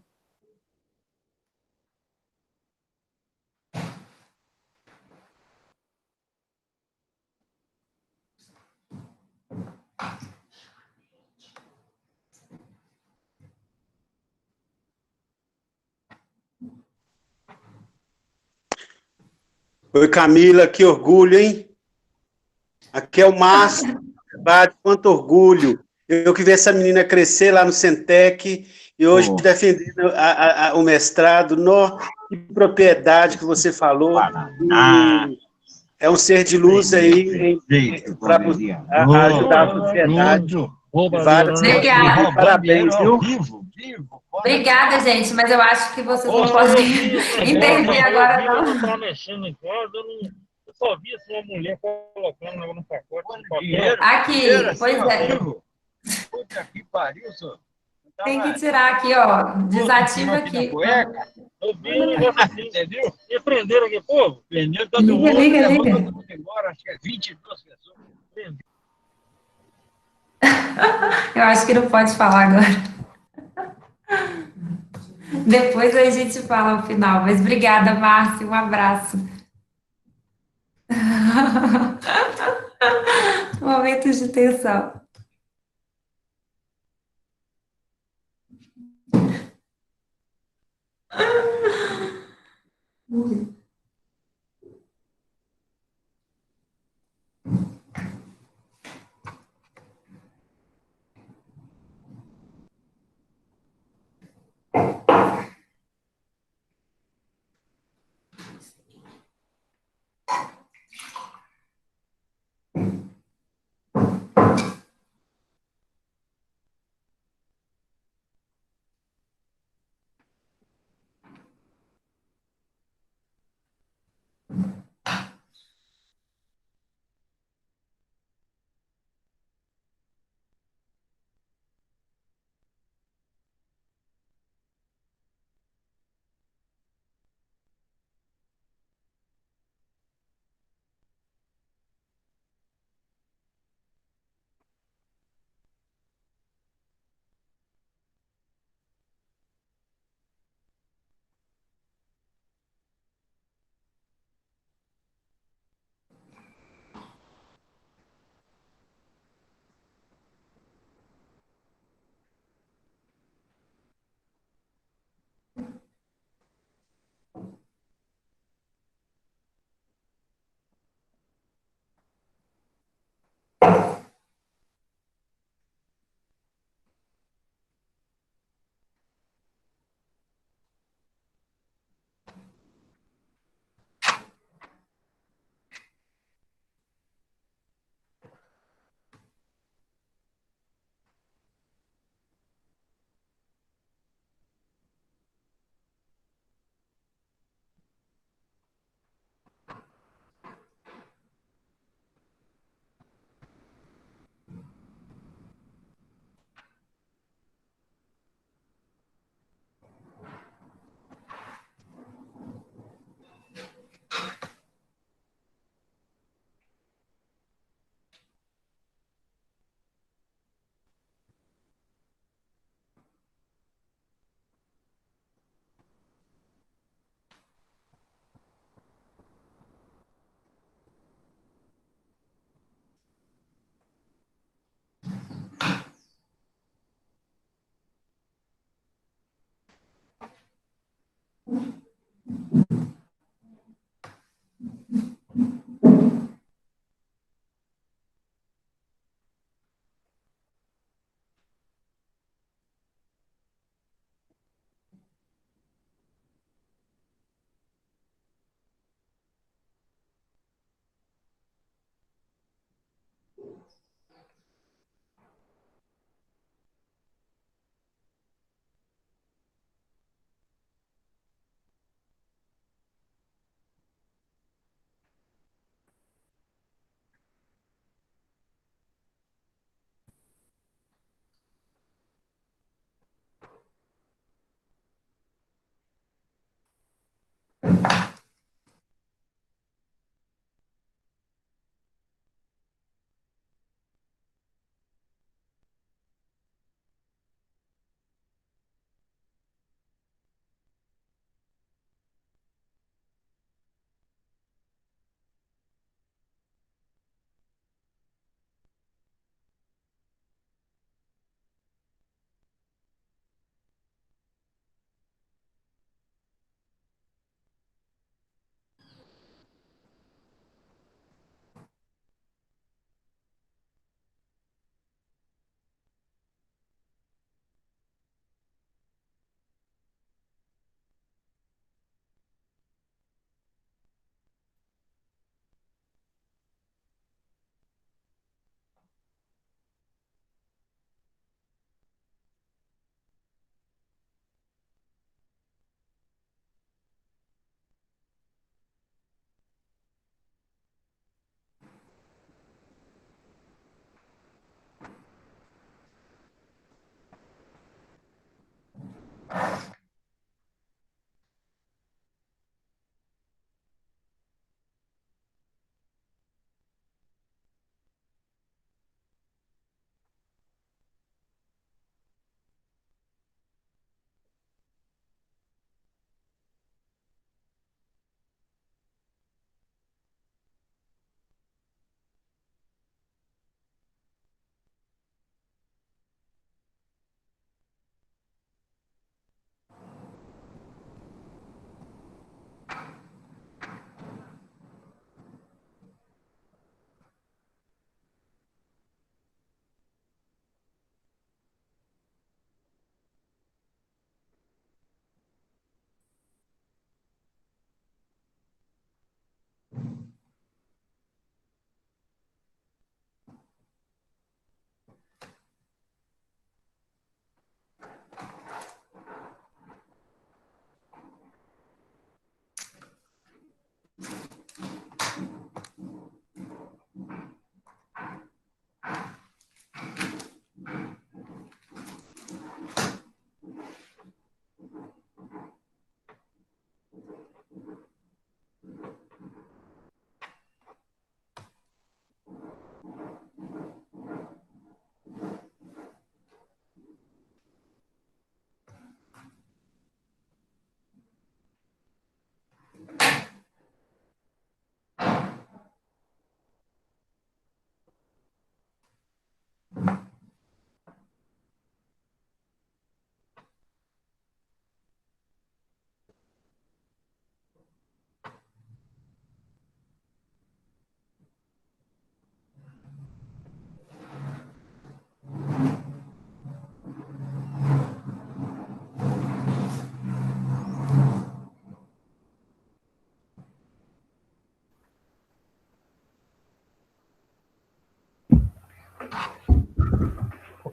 F: Oi, Camila, que orgulho, hein? Aqui é o Márcio, quanto orgulho. Eu que vi essa menina crescer lá no Centec e hoje defendendo o mestrado. Que propriedade que você falou. é um ser de luz aí para ajudar a sociedade de várias formas.
B: Obrigada.
F: Parabéns, viu?
B: Obrigada, gente, mas eu acho que vocês não podem intervir agora, não.
G: Eu estava mexendo em casa, eu só vi assim, uma mulher colocando no pacote de papel.
B: Aqui, pois é.
G: Puta que pariu, senhor.
B: Tem que tirar aqui, ó. Desativa aqui.
G: Eu vi um negócio assim, entendeu? E prenderam aqui, povo. Prenderam todo
B: Liga,
G: mundo,
B: liga,
G: levou
B: liga.
G: todo mundo embora, acho que é 22 pessoas. Prenderam.
B: Eu acho que não pode falar agora. Depois a gente fala no final. Mas obrigada, Márcio. Um abraço. Momentos de tensão.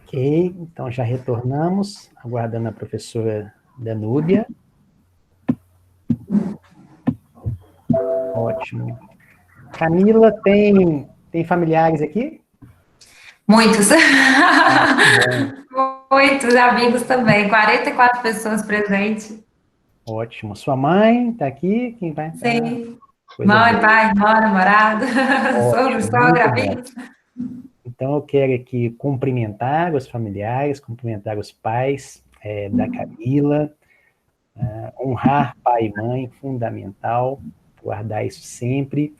A: Ok, então já retornamos, aguardando a professora Danúbia. Ótimo. Camila, tem familiares aqui?
B: Muitos.
A: Bom,
B: Muitos amigos também. 44 pessoas presentes.
A: ótimo. Sua mãe está aqui? Quem vai estar?
B: Sim.
A: Coisa
B: Mãe,
A: boa.
B: pai, irmão, namorado, sogro,
A: Ótimo,
B: sogra,
A: muito bom.
B: amigos.
A: Então, eu quero aqui cumprimentar os familiares, cumprimentar os pais da Camila, honrar pai e mãe, fundamental, guardar isso sempre.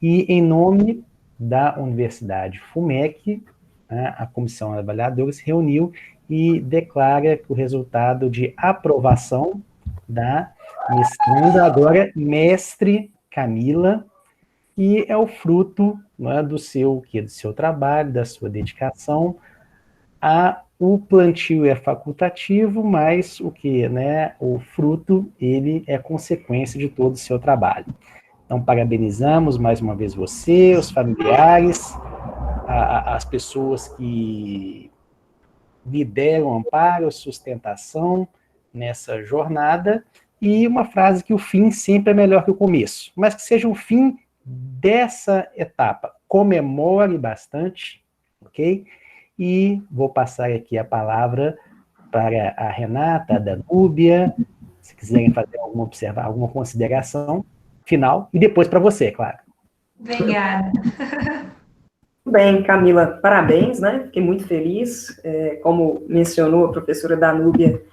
A: E, em nome da Universidade FUMEC, né, a Comissão Avaliadora se reuniu e declara que o resultado de aprovação da mestranda, agora mestre Camila, que é o fruto, né, do seu trabalho, da sua dedicação. O plantio é facultativo, mas o fruto, ele é consequência de todo o seu trabalho. Então, parabenizamos mais uma vez você, os familiares, as pessoas que lhe deram amparo, sustentação nessa jornada, e uma frase que o fim sempre é melhor que o começo, mas que seja o fim dessa etapa. Comemore bastante, ok? E vou passar aqui a palavra para a Renata, a Danúbia, se quiserem fazer alguma consideração final, e depois para você, claro.
B: Obrigada.
D: Bem, Camila, parabéns, né? Fiquei muito feliz. Como mencionou a professora Danúbia,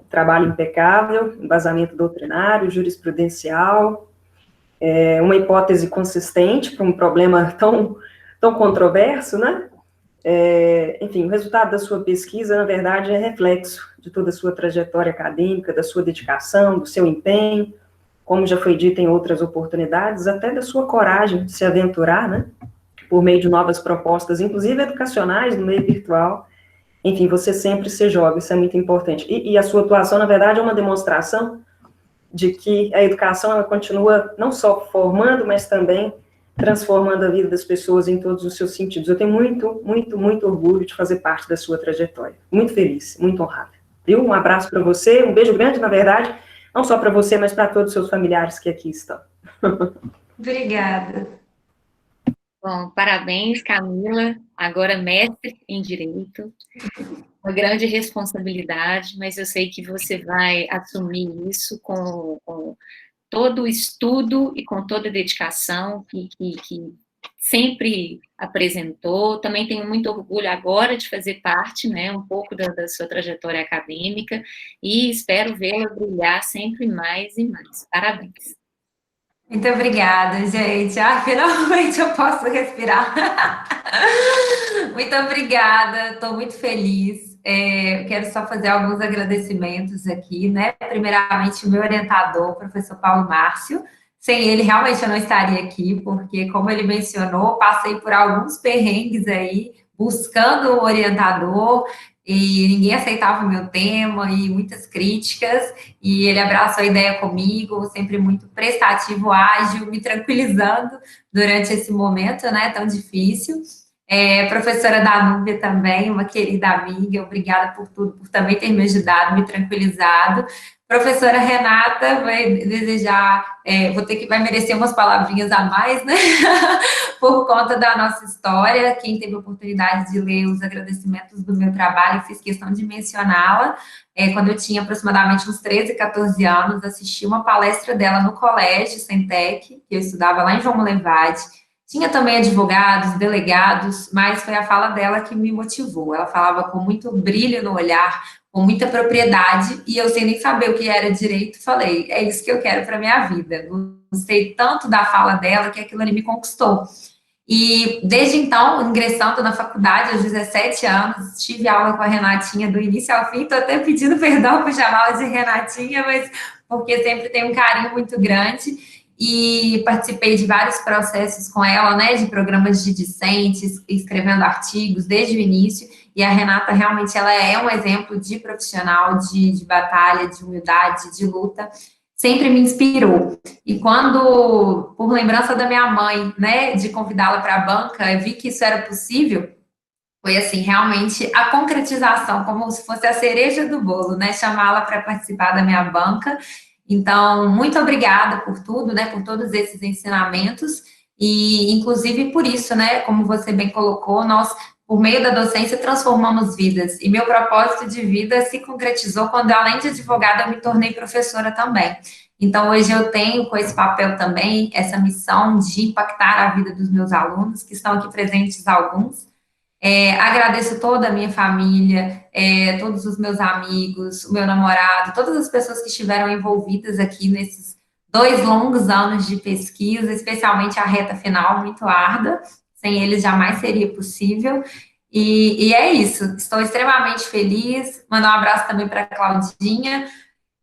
D: trabalho impecável, embasamento doutrinário, jurisprudencial, uma hipótese consistente para um problema tão controverso, né? Enfim, o resultado da sua pesquisa, na verdade, é reflexo de toda a sua trajetória acadêmica, da sua dedicação, do seu empenho, como já foi dito em outras oportunidades, até da sua coragem de se aventurar, né? Por meio de novas propostas, inclusive educacionais, no meio virtual. Enfim, você sempre se joga, isso é muito importante. E a sua atuação, na verdade, é uma demonstração de que a educação, ela continua não só formando, mas também transformando a vida das pessoas em todos os seus sentidos. Eu tenho muito, muito, muito orgulho de fazer parte da sua trajetória. Muito feliz, muito honrada. Viu? Um abraço para você, um beijo grande, na verdade, não só para você, mas para todos os seus familiares que aqui estão.
B: Obrigada.
C: Bom, parabéns, Camila, agora mestre em Direito. Uma grande responsabilidade, mas eu sei que você vai assumir isso com todo o estudo e com toda a dedicação que sempre apresentou. Também tenho muito orgulho agora de fazer parte, né, um pouco da sua trajetória acadêmica, e espero vê-la brilhar sempre mais e mais. Parabéns.
B: Muito obrigada, gente. Finalmente eu posso respirar. Muito obrigada, estou muito feliz. Quero só fazer alguns agradecimentos aqui, né? Primeiramente, o meu orientador, o professor Paulo Márcio. Sem ele, realmente, eu não estaria aqui, porque, como ele mencionou, passei por alguns perrengues aí, buscando um orientador, e ninguém aceitava o meu tema, e muitas críticas, e ele abraçou a ideia comigo, sempre muito prestativo, ágil, me tranquilizando durante esse momento, né, tão difícil. Professora Danúbia também, uma querida amiga, obrigada por tudo, por também ter me ajudado, me tranquilizado. Professora Renata vai desejar, vai merecer umas palavrinhas a mais, né? Por conta da nossa história. Quem teve a oportunidade de ler os agradecimentos do meu trabalho, fiz questão de mencioná-la. Quando eu tinha aproximadamente uns 13, 14 anos, assisti uma palestra dela no colégio Sentec, que eu estudava lá em João Molevade. Tinha também advogados, delegados, mas foi a fala dela que me motivou. Ela falava com muito brilho no olhar, com muita propriedade, e eu, sem nem saber o que era direito, falei, é isso que eu quero para a minha vida. Gostei tanto da fala dela que aquilo ali me conquistou. E desde então, ingressando na faculdade aos 17 anos, tive aula com a Renatinha do início ao fim, estou até pedindo perdão por chamá-la de Renatinha, mas porque sempre tem um carinho muito grande, e participei de vários processos com ela, né, de programas de discentes, escrevendo artigos desde o início, e a Renata realmente ela é um exemplo de profissional, de batalha, de humildade, de luta, sempre me inspirou. E quando, por lembrança da minha mãe, né, de convidá-la para a banca, eu vi que isso era possível, Foi, assim, realmente a concretização, como se fosse a cereja do bolo, né? Chamá-la para participar da minha banca. Então, muito obrigada por tudo, né? Por todos esses ensinamentos. E, inclusive, por isso, né? Como você bem colocou, nós, por meio da docência, transformamos vidas. E meu propósito de vida se concretizou quando, além de advogada, eu me tornei professora também. Então, hoje eu tenho com esse papel também, essa missão de impactar a vida dos meus alunos, que estão aqui presentes alguns. Agradeço toda a minha família, todos os meus amigos, o meu namorado, todas as pessoas que estiveram envolvidas aqui nesses 2 longos anos de pesquisa, especialmente a reta final, muito árdua. Sem eles jamais seria possível. E é isso, estou extremamente feliz. Mandar um abraço também para a Claudinha.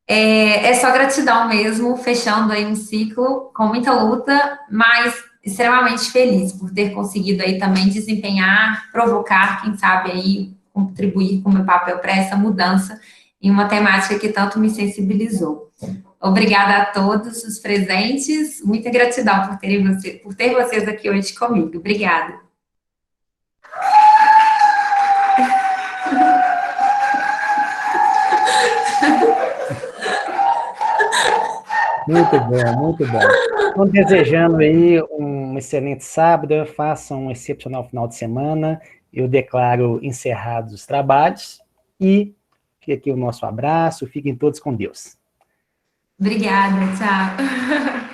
B: É só gratidão mesmo, fechando aí um ciclo com muita luta, mas extremamente feliz por ter conseguido aí também desempenhar, provocar, quem sabe aí contribuir com o meu papel para essa mudança em uma temática que tanto me sensibilizou. Obrigada a todos os presentes, muita gratidão por ter vocês aqui hoje comigo. Obrigada.
A: Muito bom, muito bom. Então, desejando aí um excelente sábado, façam um excepcional final de semana. Eu declaro encerrados os trabalhos e fica aqui o nosso abraço. Fiquem todos com Deus.
B: Obrigada, tchau.